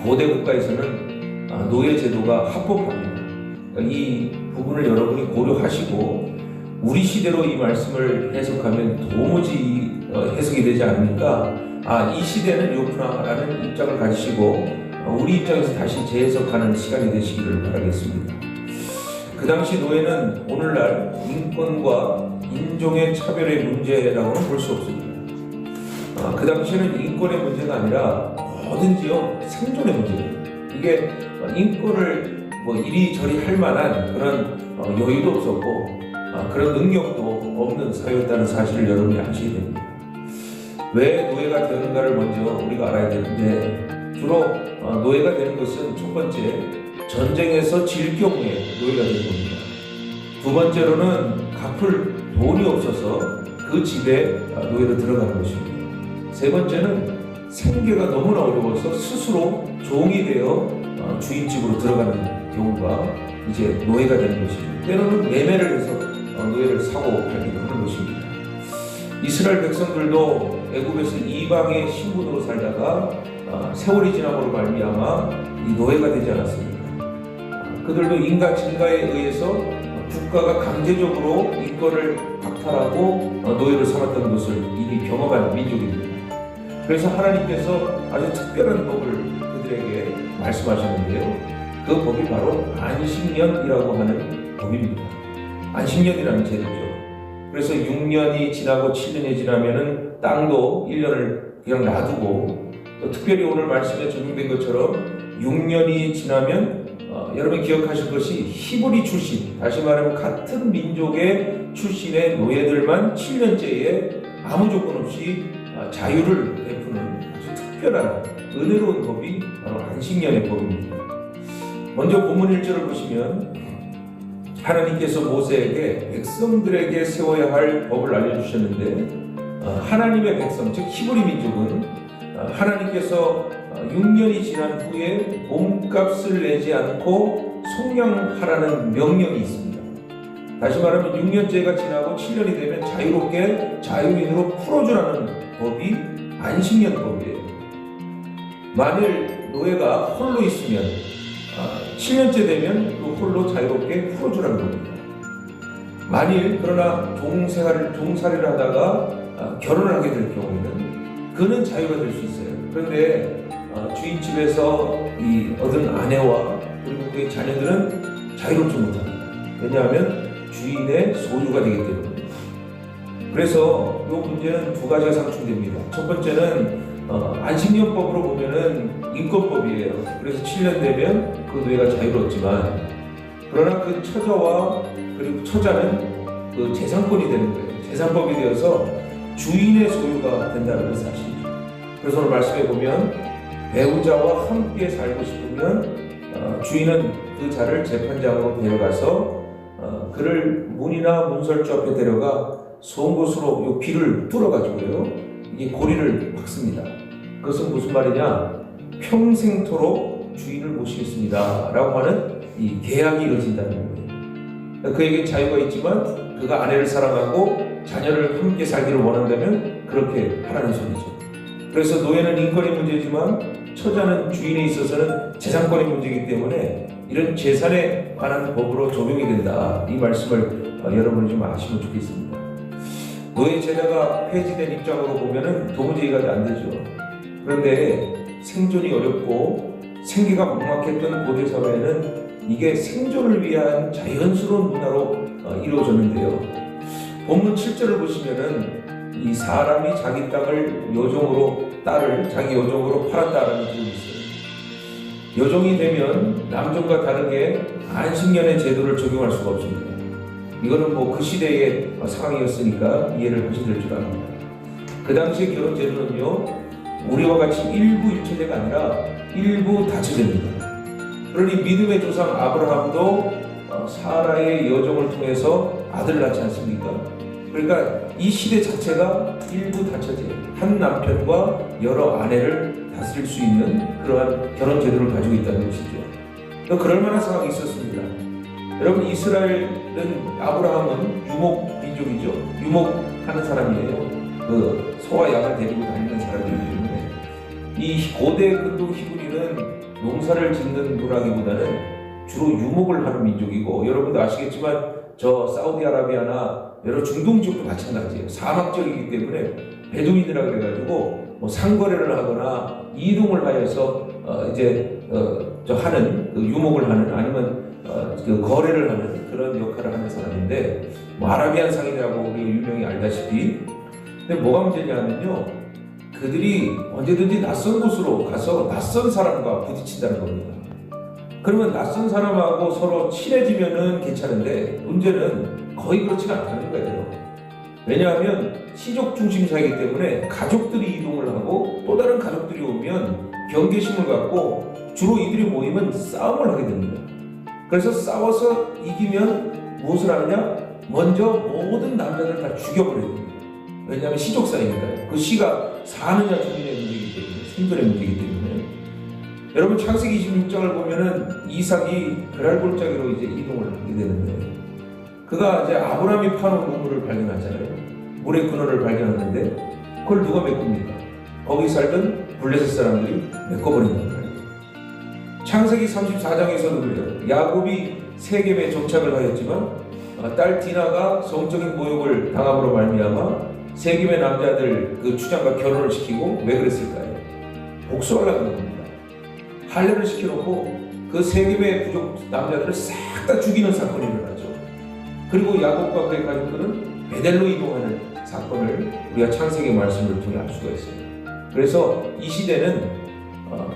고대 국가에서는 노예 제도가 합법합니다. 그러니까 이 부분을 여러분이 고려하시고 우리 시대로 이 말씀을 해석하면 도무지 해석이 되지 않으니까 이 시대는 이렇구나라는 입장을 가지시고 우리 입장에서 다시 재해석하는 시간이 되시기를 바라겠습니다. 그 당시 노예는 오늘날 인권과 인종의 차별의 문제라고는 볼 수 없습니다. 그 당시에는 인권의 문제가 아니라 뭐든지요 생존의 문제예요. 이게 인권을 이리저리 할 만한 그런 여유도 없었고 그런 능력도 없는 사회였다는 사실을 여러분이 아셔야 됩니다. 왜 노예가 되는가를 먼저 우리가 알아야 되는데, 주로 노예가 되는 것은 첫 번째, 전쟁에서 질 경우에 노예가 되는 겁니다. 두 번째로는 갚을 돈이 없어서 그 집에 노예로 들어가는 것입니다. 세 번째는 생계가 너무나 어려워서 스스로 종이 되어 주인집으로 들어가는 경우가 이제 노예가 되는 것입니다. 때로는 매매를 해서 노예를 사고 팔기도 하는 것입니다. 이스라엘 백성들도 애굽에서 이방의 신분으로 살다가 세월이 지남으로 말미암아 이 노예가 되지 않았습니까? 그들도 인간 증가에 의해서 국가가 강제적으로 인권을 박탈하고 노예를 삼았던 것을 이미 경험한 민족입니다. 그래서 하나님께서 아주 특별한 법을 그들에게 말씀하셨는데요. 그 법이 바로 안식년이라고 하는 법입니다. 안식년이라는 제도죠. 그래서 6년이 지나고 7년이 지나면은 땅도 1년을 그냥 놔두고, 또 특별히 오늘 말씀에 적용된 것처럼 6년이 지나면 여러분이 기억하실 것이 히브리 출신, 다시 말하면 같은 민족의 출신의 노예들만 7년째에 아무 조건 없이 자유를 베푸는 아주 특별한 은혜로운 법이 바로 안식년의 법입니다. 먼저 본문 1절을 보시면 하나님께서 모세에게 백성들에게 세워야 할 법을 알려주셨는데, 하나님의 백성, 즉 히브리 민족은 하나님께서 6년이 지난 후에 몸값을 내지 않고 속량하라는 명령이 있습니다. 다시 말하면 6년째가 지나고 7년이 되면 자유롭게 자유인으로 풀어주라는 법이 안식년법이에요. 만일 노예가 홀로 있으면 7년째 되면 그 홀로 자유롭게 풀어주라는 겁니다. 만일 그러나 종살이를 하다가 결혼을 하게 될 경우에는 그는 자유가 될 수 있어요. 그런데 주인집에서 얻은 아내와 그리고 그의 자녀들은 자유롭지 못합니다. 왜냐하면 주인의 소유가 되기 때문입니다. 그래서 이 문제는 두 가지가 상충됩니다. 첫 번째는 안식년법으로 보면은 인권법이에요. 그래서 7년 되면 그 노예가 자유롭지만, 그러나 그 처자와 그리고 처자는 그 재산권이 되는 거예요. 재산법이 되어서 주인의 소유가 된다는 사실이죠. 그래서 오늘 말씀해 보면 배우자와 함께 살고 싶으면 주인은 그 자를 재판장으로 데려가서 그를 문이나 문설주 앞에 데려가 сон 곳으로 요 귀를 뚫어가지고요, 이게 고리를 박습니다. 그것은 무슨 말이냐? 평생토록 주인을 모시겠습니다 라고 하는 이 계약이 이루어진다는 거예요. 그에게 자유가 있지만 그가 아내를 사랑하고 자녀를 함께 살기를 원한다면 그렇게 하라는 소리죠. 그래서 노예는 인권의 문제지만 처자는 주인에 있어서는 재산권의 문제이기 때문에 이런 재산에 관한 법으로 적용이 된다, 이 말씀을 여러분이 좀 아시면 좋겠습니다. 노예 제도가 폐지된 입장으로 보면은 도무지 이해가 안 되죠. 그런데 생존이 어렵고 생계가 막막했던 고대 사회에는 이게 생존을 위한 자연스러운 문화로 이루어졌는데요. 본문 7절을 보시면은 이 사람이 자기 딸을 딸을 자기 여종으로 팔았다라는 기록이 있어요. 여종이 되면 남종과 다르게 안식년의 제도를 적용할 수가 없습니다. 이거는 그 시대의 상황이었으니까 이해를 하시될 줄 압니다. 그 당시의 결혼 제도는요, 우리와 같이 일부 일처제가 아니라 일부 다처제입니다. 그러니 믿음의 조상 아브라함도 사라의 여종을 통해서 아들을 낳지 않습니까? 그러니까 이 시대 자체가 일부 다처제, 한 남편과 여러 아내를 다스릴 수 있는 그러한 결혼 제도를 가지고 있다는 것이죠. 그럴 만한 상황이 있었습니다. 여러분, 이스라엘은, 아브라함은 유목 민족이죠. 유목하는 사람이에요. 그 소와 양을 데리고 다니는 사람이기 때문에 이 고대 근동 히브리는 농사를 짓는 문화기보다는 주로 유목을 하는 민족이고, 여러분도 아시겠지만 저 사우디아라비아나 여러 중동 지역도 마찬가지예요. 사막 지역이기 때문에 베두인이라 그래가지고 뭐 상거래를 하거나 이동을 하여서 하는 그 유목을 하는, 아니면 그 거래를 하는 그런 역할을 하는 사람인데, 뭐 아라비안 상인이라고 우리가 유명히 알다시피. 근데 뭐가 문제냐면요, 그들이 언제든지 낯선 곳으로 가서 낯선 사람과 부딪힌다는 겁니다. 그러면 낯선 사람하고 서로 친해지면은 괜찮은데, 문제는 거의 그렇지가 않다는 거예요. 왜냐하면 시족 중심 사회이기 때문에 가족들이 이동을 하고 또 다른 가족들이 오면 경계심을 갖고 주로 이들이 모이면 싸움을 하게 됩니다. 그래서 싸워서 이기면 무엇을 하느냐? 먼저 모든 남자들 다 죽여버려야 됩니다. 왜냐하면 시족 사회니까요. 그 시가 사느냐 죽느냐의 문제이기 때문에, 생존의 문제이기 때문에. 여러분 창세기 26장을 보면은 이삭이 그랄골짜기로 이제 이동을 하게 되는데, 그가 이제 아브라함이 파놓은 우물을 발견하잖아요. 물의 근원을 발견하는데 그걸 누가 메꿉니까? 거기 살던 블레셋 사람들이 메꿔버린단 말이에요. 창세기 34장에서도 그래요. 야곱이 세겜에 정착을 하였지만 딸 디나가 성적인 모욕을 당함으로 말미암아 세겜의 남자들 그 추장과 결혼을 시키고, 왜 그랬을까요? 복수하려고 하는 겁니다. 할례를 시켜놓고 그 세겜의 부족 남자들을 싹 다 죽이는 사건이 일어나죠. 그리고 야곱과 그의 가족들은 베델로 이동하는 사건을 우리가 창세기 말씀을 통해 알 수가 있어요. 그래서 이 시대는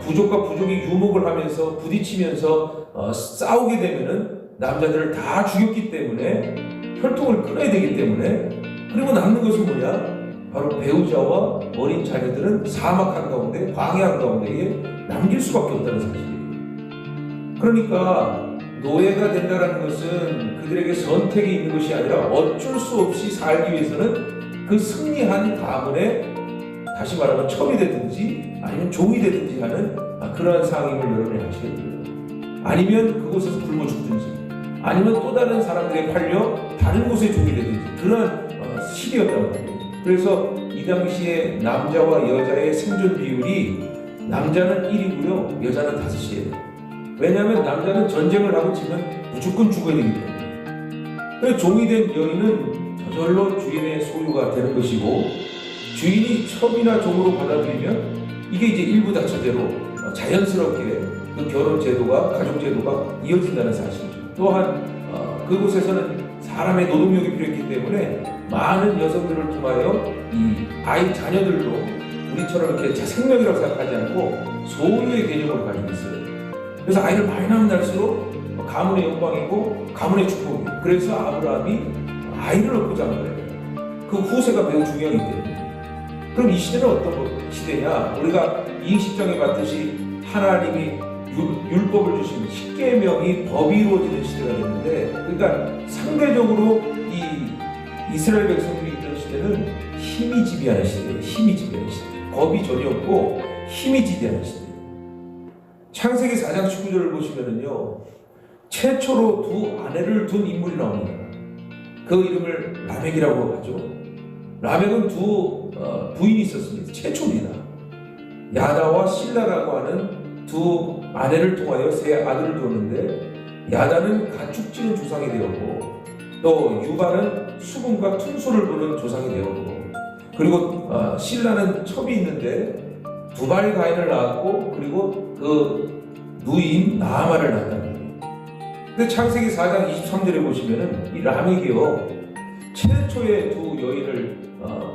부족과 부족이 유목을 하면서 부딪히면서 싸우게 되면은 남자들을 다 죽였기 때문에 혈통을 끊어야 되기 때문에, 그리고 남는 것은 뭐냐? 바로 배우자와 어린 자녀들은 사막 한가운데, 광야 한가운데에 남길 수밖에 없다는 사실이에요. 그러니까 노예가 된다는 것은 그들에게 선택이 있는 것이 아니라 어쩔 수 없이 살기 위해서는 그 승리한 가문에, 다시 말하면 첩이 되든지 아니면 종이 되든지 하는 그러한 상임을 여러분이 하셔야 돼요. 아니면 그곳에서 굶어 죽든지, 아니면 또 다른 사람들에 팔려 다른 곳에 종이 되든지, 그런 시대였단 말이에요. 그래서 이 당시에 남자와 여자의 생존 비율이 남자는 1이고요 여자는 5이에요. 왜냐하면 남자는 전쟁을 하고 지면 무조건 죽어야 되기 때문에. 그래서 종이 된 여인은 저절로 주인의 소유가 되는 것이고, 주인이 첩이나 종으로 받아들이면 이게 이제 일부다처제로 자연스럽게 그 결혼 제도가, 가족 제도가 이어진다는 사실이죠. 또한 그곳에서는 사람의 노동력이 필요했기 때문에 많은 여성들을 통하여 이 아이 자녀들도 우리처럼 이렇게 생명이라고 생각하지 않고 소유의 개념을 가지고 있어요. 그래서 아이를 많이 낳으면 날수록 가문의 영광이고 가문의 축복이에요. 그래서 아브라함이 아이를 얻고자 한 거예요. 그 후세가 매우 중요하기 때문에. 그럼 이 시대는 어떤 시대냐? 우리가 이 시장에 봤듯이 하나님이 율법을 주신 십계명이 법이 이루어지는 시대가 됐는데, 그러니까 상대적으로 이 이스라엘 백성들이 있던 시대는 힘이 지배하는 시대예요. 힘이 지배하는 시대. 법이 전혀 없고 힘이 지배하는 시대. 창세기 4장 19절을 보시면은요, 최초로 두 아내를 둔 인물이 나옵니다. 그 이름을 라멕이라고 하죠. 라멕은 두 부인이 있었습니다. 최초입니다. 야다와 실라라고 하는 두 아내를 통하여 세 아들을 두었는데, 야다는 가축지는 조상이 되었고, 또 유바는 수금과 퉁소를 부는 조상이 되었고, 그리고 실라는 첩이 있는데 두발 가인을 낳았고, 그리고 그 누이인 나아마를 낳았다는 거예요. 근데 창세기 4장 23절에 보시면은 이 라멕이요, 최초의 두 여인을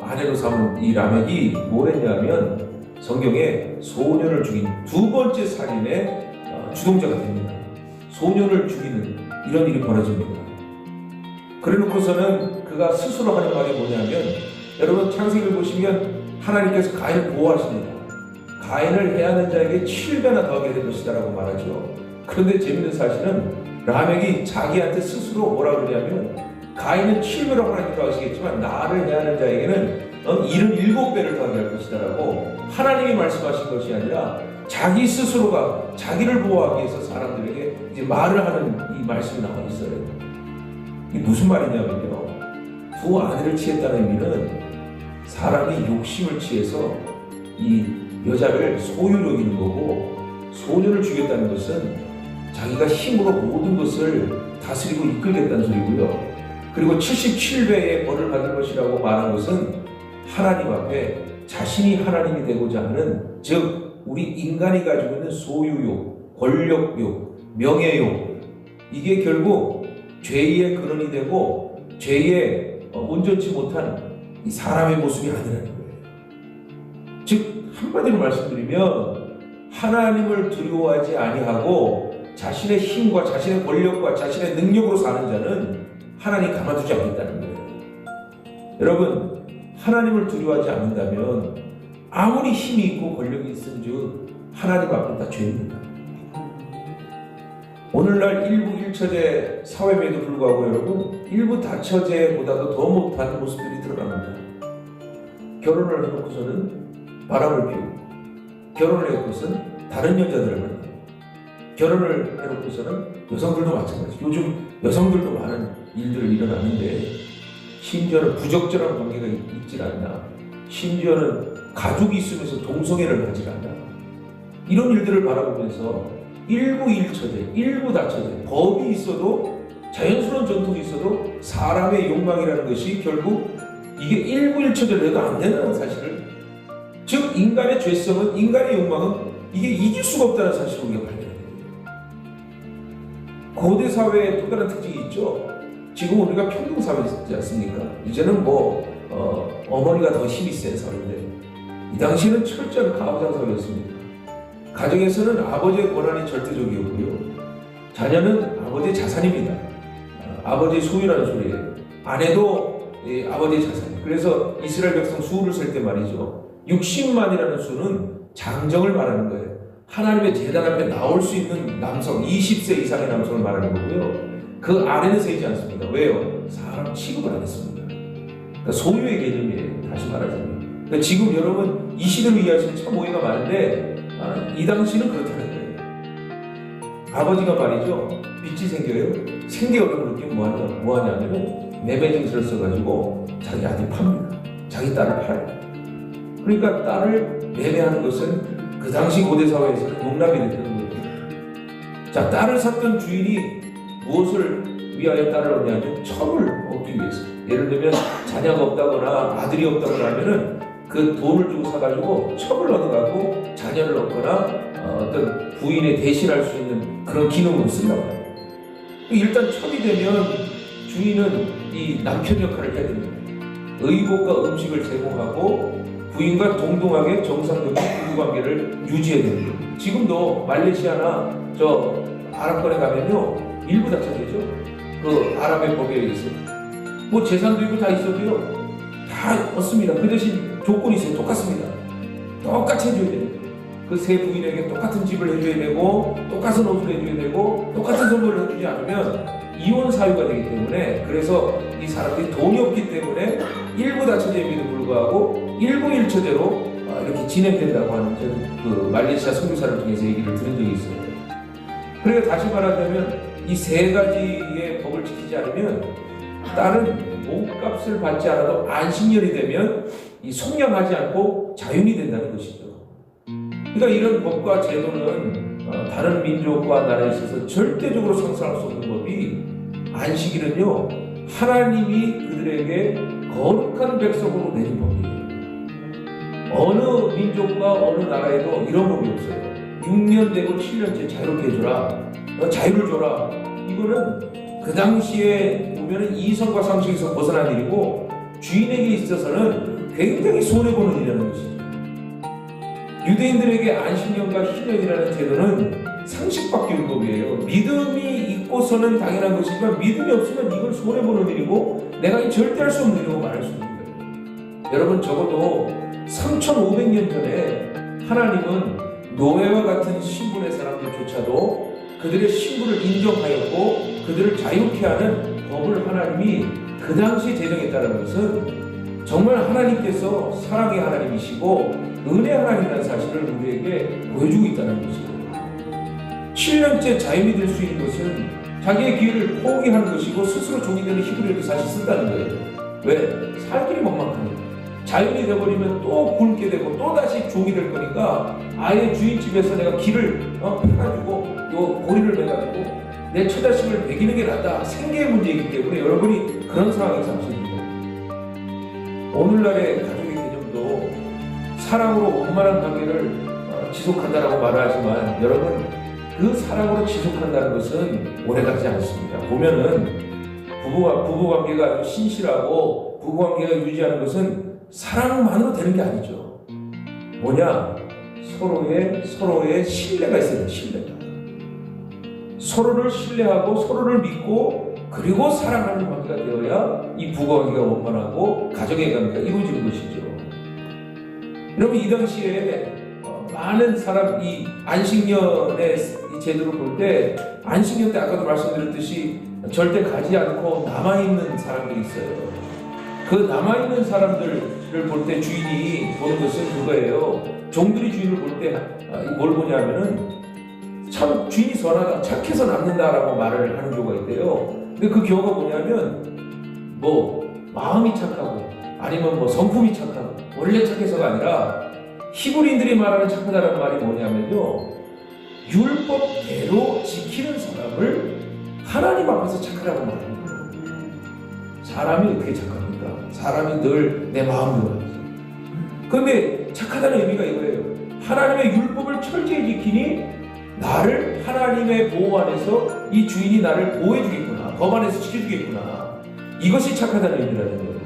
아내로 삼은 이 라멕이 뭘 했냐면 성경에 소년을 죽인 두 번째 살인의 주동자가 됩니다. 소년을 죽이는 이런 일이 벌어집니다. 그래놓고서는 그가 스스로 하는 말이 뭐냐면, 여러분 창세기를 보시면 하나님께서 가인을 보호하십니다. 가인을 해하는 자에게 7배나 더하게 될 것이다 라고 말하죠. 그런데 재밌는 사실은 라멕이 자기한테 스스로 뭐라 그러냐면, 가인은 7배로 하나님 더하시겠지만 나를 해하는 자에게는 77배를 더하게 할 것이다 라고 하나님이 말씀하신 것이 아니라 자기 스스로가 자기를 보호하기 위해서 사람들에게 이제 말을 하는 이 말씀이 나와 있어요. 이게 무슨 말이냐면요, 두 아내를 취했다는 의미는 사람이 욕심을 취해서 이 여자를 소유로 여기는 거고, 소녀를 주겠다는 것은 자기가 힘으로 모든 것을 다스리고 이끌겠다는 소리고요. 그리고 77배의 벌을 받을 것이라고 말한 것은 하나님 앞에 자신이 하나님이 되고자 하는, 즉 우리 인간이 가지고 있는 소유욕, 권력욕, 명예욕, 이게 결국 죄의 근원이 되고 죄의 온전치 못한 이 사람의 모습이 아니라는 거예요. 즉 한마디로 말씀드리면 하나님을 두려워하지 아니하고 자신의 힘과 자신의 권력과 자신의 능력으로 사는 자는 하나님 가만두지 않겠다는 거예요. 여러분, 하나님을 두려워하지 않는다면 아무리 힘이 있고 권력이 있은즉 하나님 앞에 다 죄입니다. 오늘날 일부 일처제 사회에도 불구하고 여러분, 일부 다처제보다도 더 못한 모습들이 드러납니다. 결혼을 해놓고서는 바람을 피우고, 결혼을 해놓고서는 다른 여자들을 만나고, 결혼을 해놓고서는 여성들도 마찬가지죠. 요즘 여성들도 많은 일들이 일어나는데, 심지어는 부적절한 관계가 있질 않나, 심지어는 가족이 있으면서 동성애를 하질 않나, 이런 일들을 바라보면서 일부 일처제, 일부 다처제, 법이 있어도, 자연스러운 전통이 있어도 사람의 욕망이라는 것이 결국 이게 일부 일처제로 해도 안 되는 사실을, 즉 인간의 죄성은, 인간의 욕망은 이게 이길 수가 없다는 사실을 우리가 발견합니다. 고대 사회에 또 다른 특징이 있죠. 지금 우리가 평등사회지 않습니까? 이제는 어머니가 더 힘이 센 사회인데, 이 당시에는 철저한 가부장 사회였습니다. 가정에서는 아버지의 권한이 절대적이었고요. 자녀는 아버지의 자산입니다. 아버지의 소유라는 소리예요. 아내도 아버지의 자산. 그래서 이스라엘 백성 수를 셀 때 말이죠, 60만이라는 수는 장정을 말하는 거예요. 하나님의 제단 앞에 나올 수 있는 남성, 20세 이상의 남성을 말하는 거고요. 그 아래는 세지 않습니다. 왜요? 사람 취급을 안 했습니다. 그러니까 소유의 개념이에요. 다시 말하자면. 그러니까 지금 여러분 이 시대를 이해하시는 참 오해가 많은데, 이 당시는 그렇다는 거예요. 아버지가 말이죠, 빚이 생겨요. 생계 어려움을 느끼면 뭐하냐 하면 매매 증서를 써가지고 자기 아들 팝니다. 자기 딸을 팔아요. 그러니까 딸을 매매하는 것은 그 당시 고대 사회에서는 용납이 됐다는 거예요. 자, 딸을 샀던 주인이 무엇을 위하여 딸을 얻냐면 첩을 얻기 위해서. 예를 들면 자녀가 없다거나 아들이 없다거나 하면은 그 돈을 주고 사가지고 첩을 얻어가고 자녀를 얻거나 어떤 부인에 대신할 수 있는 그런 기능으로 쓴다고 해요. 일단 첩이 되면 주인은 이 남편 역할을 해야 됩니다. 의복과 음식을 제공하고 부인과 동등하게 정상적인 부부관계를 유지해야 됩니다. 지금도 말레이시아나 저 아랍권에 가면요, 일부 다처제죠. 그 아랍의 법에 의해서 뭐 재산도 있고 다 있어도요, 다 얻습니다. 그 대신 조건이 있어요. 똑같습니다. 똑같이 해줘야 됩니다. 그 세 부인에게 똑같은 집을 해줘야 되고, 똑같은 옷을 해줘야 되고, 똑같은 선물을 해주지 않으면 이혼 사유가 되기 때문에, 그래서 이 사람들이 돈이 없기 때문에 일부 다처제임에도 불구하고 일부 일처제로 이렇게 진행된다고 하는 그 말레이시아 선교사를 통해서 얘기를 들은 적이 있어요. 그러니까 다시 말하자면 이 세 가지의 법을 지키지 않으면 딸은 몸값을 받지 않아도 안식년이 되면 이 속량하지 않고 자윤이 된다는 것이죠. 그러니까 이런 법과 제도는 다른 민족과 나라에 있어서 절대적으로 상상할 수 없는 법이, 안식일은요, 하나님이 그들에게 거룩한 백성으로 내린 법이에요. 어느 민족과 어느 나라에도 이런 법이 없어요. 6년 되고 7년째 자유롭게 해줘라, 자유를 줘라. 이거는 그 당시에 보면은 이성과 상식에서 벗어난 일이고, 주인에게 있어서는 굉장히 손해보는 일이라는 것이죠. 유대인들에게 안식년과 희년이라는 제도는 상식밖에 율법이에요. 믿음이 있고서는 당연한 것이지만 믿음이 없으면 이건 손해보는 일이고 내가 절대 할 수 없는 일이라고 말할 수 있는 거예요. 여러분, 적어도 3,500년 전에 하나님은 노예와 같은 신분의 사람들조차도 그들의 신분을 인정하였고 그들을 자유케 하는 법을 하나님이 그 당시에 제정했다는 것은 정말 하나님께서 사랑의 하나님이시고 은혜 하나님이라는 사실을 우리에게 보여주고 있다는 것이죠. 7년째 자유인이 될 수 있는 것은 자기의 기회를 포기하는 것이고 스스로 종이 되는 히브리어도 사실 쓴다는 거예요. 왜? 살 길이 막막하니까. 자연이 되어버리면 또 굶게 되고 또 다시 종이 될 거니까 아예 주인집에서 내가 길을 해가지고 요 고리를 매가지고 내 처자식을 먹이는 게 낫다. 생계의 문제이기 때문에 여러분이 그런 상황에 사십니다. 오늘날의 가족의 개념도 사랑으로 원만한 관계를 지속한다라고 말하지만 여러분 그 사랑으로 지속한다는 것은 오래가지 않습니다. 보면은 부부관계가 아주 신실하고 부부관계가 유지하는 것은 사랑만으로 되는 게 아니죠. 뭐냐? 서로의 신뢰가 있어야 돼요. 신뢰가. 서로를 신뢰하고 서로를 믿고 그리고 사랑하는 관계가 되어야 이 부부관계가 원만하고 가정의 관계가 이루어지는 것이죠. 여러분 이 당시에 많은 사람 이 안식년의 이 제도를 볼 때 안식년 때 아까도 말씀드렸듯이 절대 가지 않고 남아있는 사람들이 있어요. 그 남아있는 사람들을 볼 때 주인이 보는 것은 그거예요. 종들이 주인을 볼 때 뭘 보냐면은 참 주인이 선하다, 착해서 남는다라고 말을 하는 경우가 있대요. 근데 그 경우가 뭐냐면 뭐 마음이 착하고 아니면 뭐 성품이 착하고 원래 착해서가 아니라 히브리인들이 말하는 착하다라는 말이 뭐냐면요, 율법대로 지키는 사람을 하나님 앞에서 착하다고 말합니다. 사람이 어떻게 착합니까? 사람이 늘 내 마음대로 하죠. 그런데 착하다는 의미가 이거예요. 하나님의 율법을 철저히 지키니 나를 하나님의 보호 안에서 이 주인이 나를 보호해 주겠구나, 법 안에서 지켜주겠구나, 이것이 착하다는 의미라는 거예요.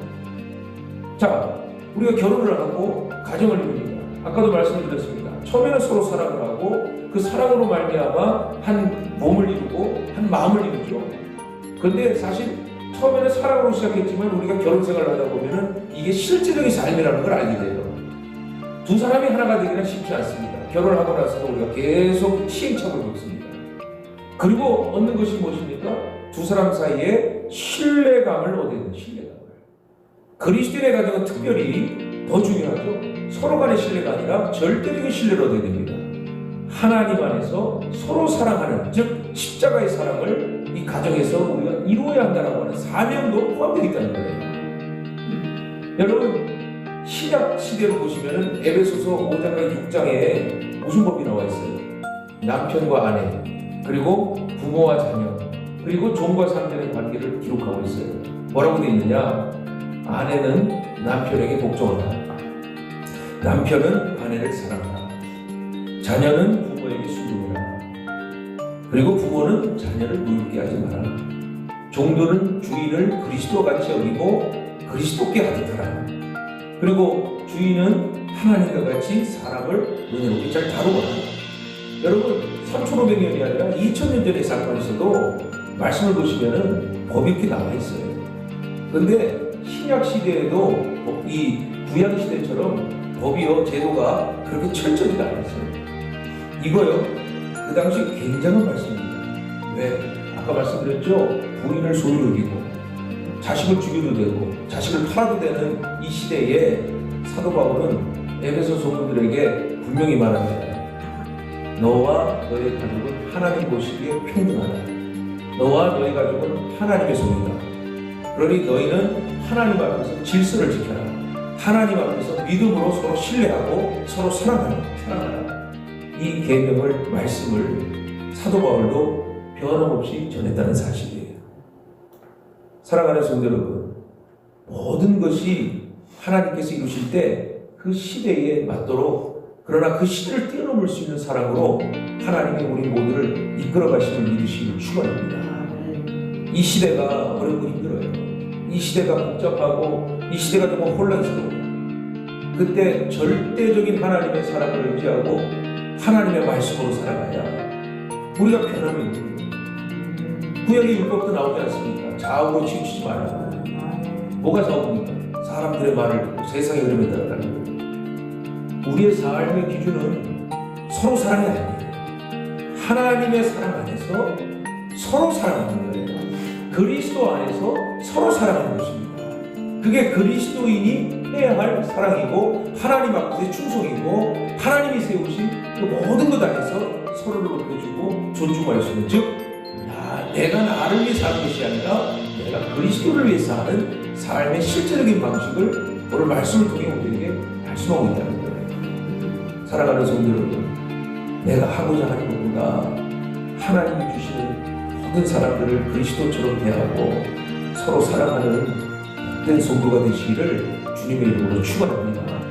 자, 우리가 결혼을 하고 가정을 이룹니다. 아까도 말씀을 드렸습니다. 처음에는 서로 사랑을 하고 그 사랑으로 말미암아 한 몸을 이루고 한 마음을 이루죠. 그런데 사실 처음에는 사랑으로 시작했지만 우리가 결혼 생활을 하다 보면은 이게 실제적인 삶이라는 걸 알게 돼요. 두 사람이 하나가 되기는 쉽지 않습니다. 결혼하고 나서도 우리가 계속 시행착오를 겪습니다. 그리고 얻는 것이 무엇입니까? 두 사람 사이에 신뢰감을 얻어야 되는 신뢰감을. 그리스도인의 가정은 특별히 더 중요하죠. 서로 간의 신뢰가 아니라 절대적인 신뢰를 얻어야 됩니다. 하나님 안에서 서로 사랑하는, 즉 십자가의 사랑을 이 가정에서 우리가 이루어야 한다는 하는 사명도 포함되어 있다는 거예요. 여러분 신약 시대를 보시면은 에베소서 5장과 6장에 무슨 법이 나와 있어요? 남편과 아내, 그리고 부모와 자녀, 그리고 종과 상전의 관계를 기록하고 있어요. 뭐라고 되어 있느냐? 아내는 남편에게 복종하라, 남편은 아내를 사랑하라, 자녀는 부모에게 순종하라, 그리고 부모는 자녀를 노엽게 하지 마라, 종들은 주인을 그리스도와 같이 여기고 그리스도께 하듯 하라, 그리고 주인은 하나님과 같이 사람을 은혜롭게 잘 다루거라. 여러분 3,500년이 아니라 2,000년 전의 사건에서도 말씀을 보시면은 법이 이렇게 나와 있어요. 그런데 신약 시대에도 이 구약 시대처럼 법이요, 제도가 그렇게 철저히가 않았어요. 이거요, 그 당시 굉장한 말씀입니다. 왜? 아까 말씀드렸죠. 부인을 소유로 여기고 자식을 죽여도 되고 자식을 팔아도 되는 이 시대에 사도 바울은 에베소 성도들에게 분명히 말합니다. 너와 너의 가족은 하나님 보시기에 평등하다. 너와 너의 가족은 하나님의 소유다. 그러니 너희는 하나님 앞에서 질서를 지켜라. 하나님 앞에서 믿음으로 서로 신뢰하고 서로 사랑하라. 이 계명을, 말씀을 사도 바울도 변함없이 전했다는 사실이에요. 사랑하는 성도 여러분, 모든 것이 하나님께서 이루실 때 그 시대에 맞도록, 그러나 그 시대를 뛰어넘을 수 있는 사랑으로 하나님이 우리 모두를 이끌어 가심을 믿으시길 축원합니다. 이 시대가 어렵고 힘들어요. 이 시대가 복잡하고 이 시대가 정말 혼란스러워. 그때 절대적인 하나님의 사랑을 의지하고 하나님의 말씀으로 살아가야 우리가 변함이 있는 거예요. 구약의 율법도 나오지 않습니까? 좌우로 치우치지 말라. 뭐가 좌우입니까? 사람들의 말을 듣고 세상의 흐름에 따라가는 거예요. 우리의 삶의 기준은 서로 사랑이 아니에요. 하나님의 사랑 안에서 서로 사랑하는 거예요. 그리스도 안에서 서로 사랑하는 것입니다. 그게 그리스도인이 해야 할 사랑이고 하나님 앞에 충성이고 하나님이 세우신 그 모든 것 안에서 서로를 높여주고 존중할 수 있는, 즉 내가 나를 위해 사는 것이 아니라 내가 그리스도를 위해서 하는 삶의 실제적인 방식을 오늘 말씀을 통해 우리에게 말씀하고 있다는 거예요. 사랑하는 성도 여러분, 내가 하고자 하는 것보다 하나님이 주시는 모든 사람들을 그리스도처럼 대하고 서로 사랑하는 복된 성도가 되시기를 주님의 이름으로 축원합니다.